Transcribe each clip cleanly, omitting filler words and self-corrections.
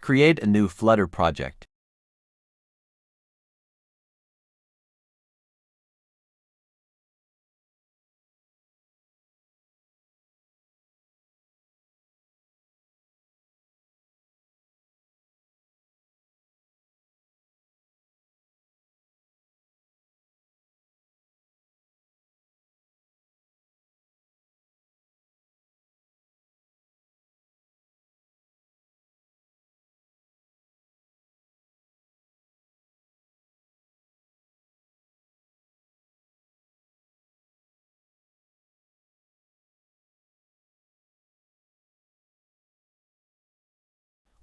Create a new Flutter project.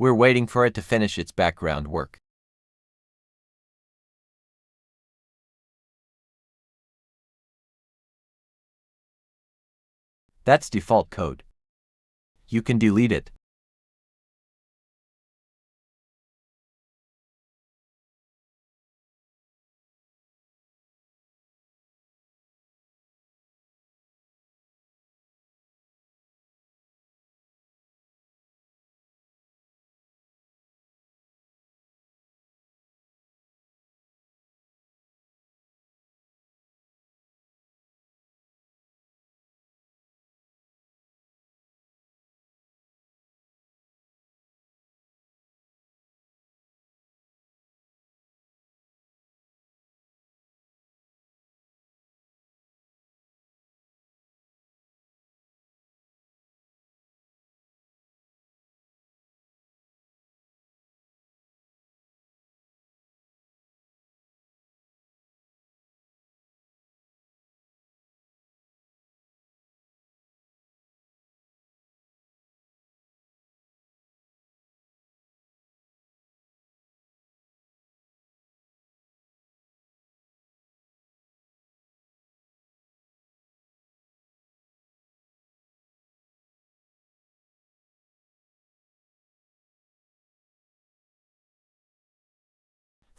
We're waiting for it to finish its background work. That's default code. You can delete it.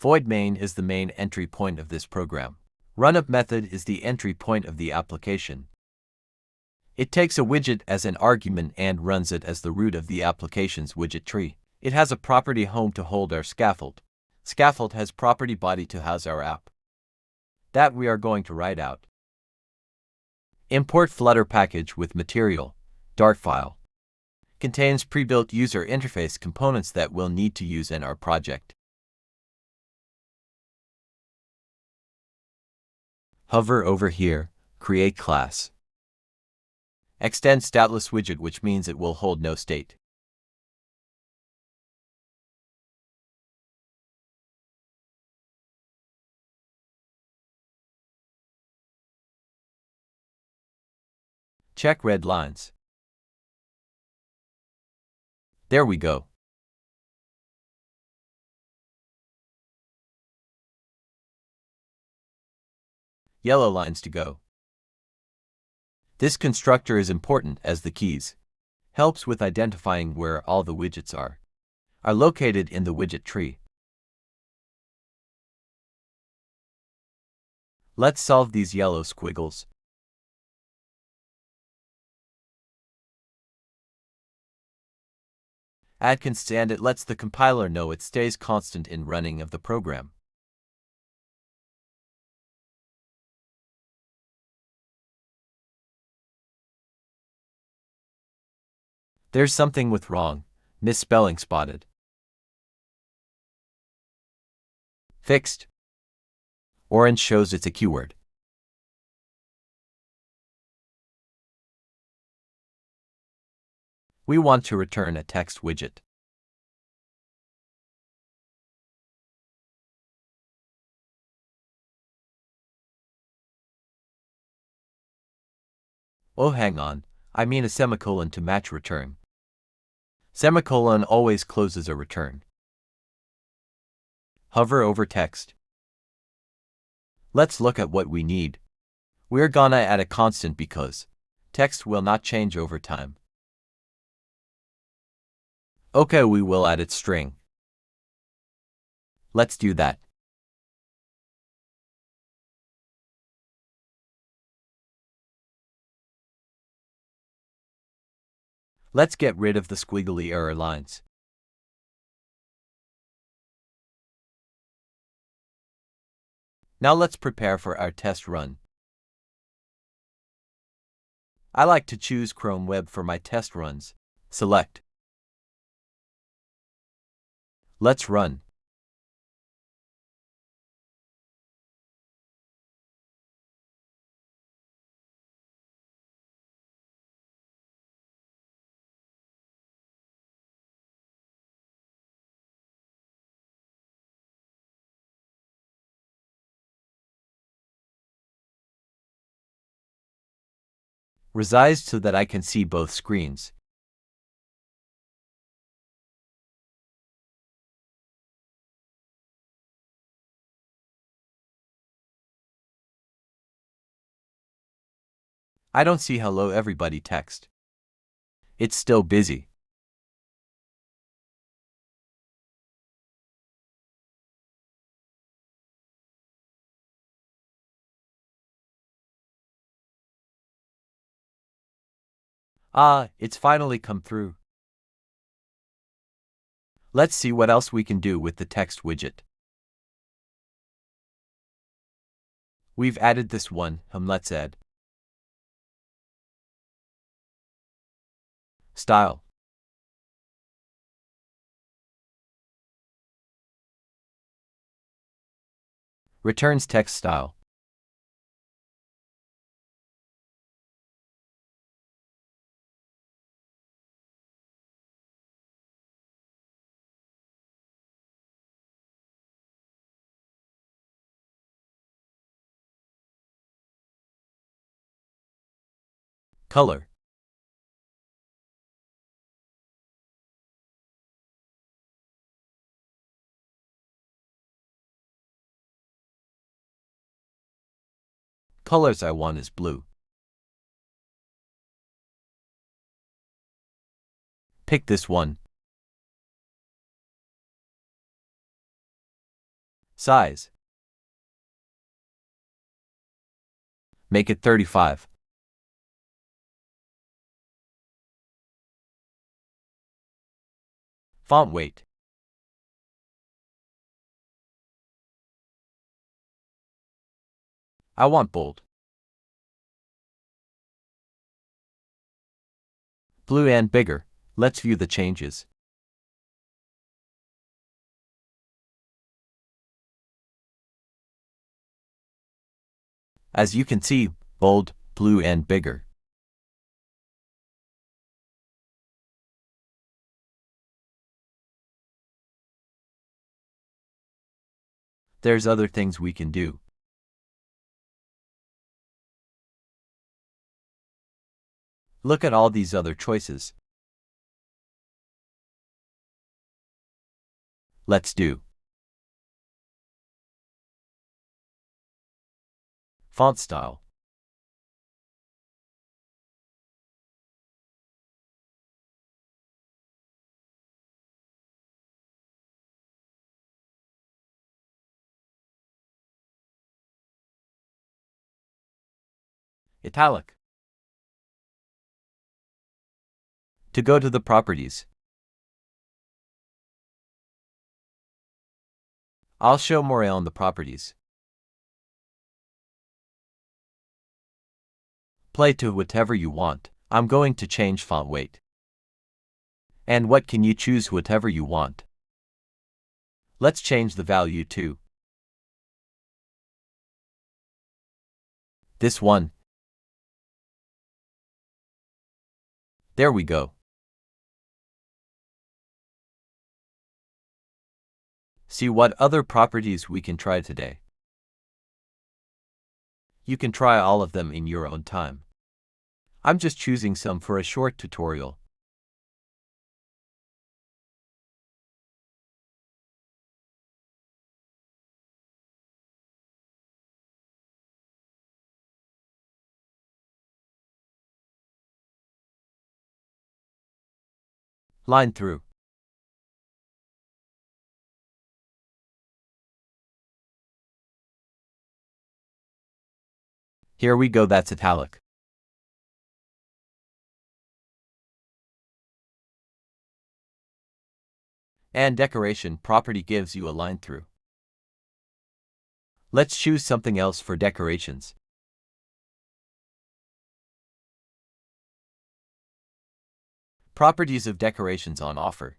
Void main is the main entry point of this program. Runup method is the entry point of the application. It takes a widget as an argument and runs it as the root of the application's widget tree. It has a property home to hold our scaffold. Scaffold has property body to house our app. That we are going to write out. Import Flutter package with material, Dart file. Contains pre-built user interface components that we'll need to use in our project. Hover over here, create class. Extend stateless widget, which means it will hold no state. Check red lines. There we go. Yellow lines to go. This constructor is important as the keys helps with identifying where all the widgets are located in the widget tree. Let's solve these yellow squiggles. Add constant, it lets the compiler know it stays constant in running of the program. There's something with wrong, misspelling spotted. Fixed. Orange shows it's a keyword. We want to return a text widget. Oh, hang on, I mean a semicolon to match return. Semicolon always closes a return. Hover over text. Let's look at what we need. We're gonna add a constant because text will not change over time. Okay, we will add its string. Let's do that. Let's get rid of the squiggly error lines. Now let's prepare for our test run. I like to choose Chrome Web for my test runs. Select. Let's run. Resize so that I can see both screens. I don't see hello everybody text. It's still busy. Ah, it's finally come through. Let's see what else we can do with the text widget. We've added this one, let's add style. Returns text style. Color. Colors I want is blue. Pick this one. Size. Make it 35. Font weight. I want bold. Blue and bigger. Let's view the changes. As you can see, bold, blue and bigger. There's other things we can do. Look at all these other choices. Let's do font style. Italic. To go to the properties, I'll show more on the properties. Play to whatever you want. I'm going to change font weight. And what can you choose whatever you want? Let's change the value to this one. There we go. See what other properties we can try today. You can try all of them in your own time. I'm just choosing some for a short tutorial. Line through. Here we go, that's italic. And decoration property gives you a line through. Let's choose something else for decorations. Properties of decorations on offer.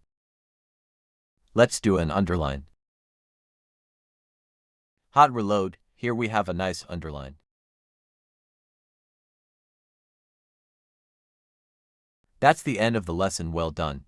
Let's do an underline. Hot reload, here we have a nice underline. That's the end of the lesson. Well done.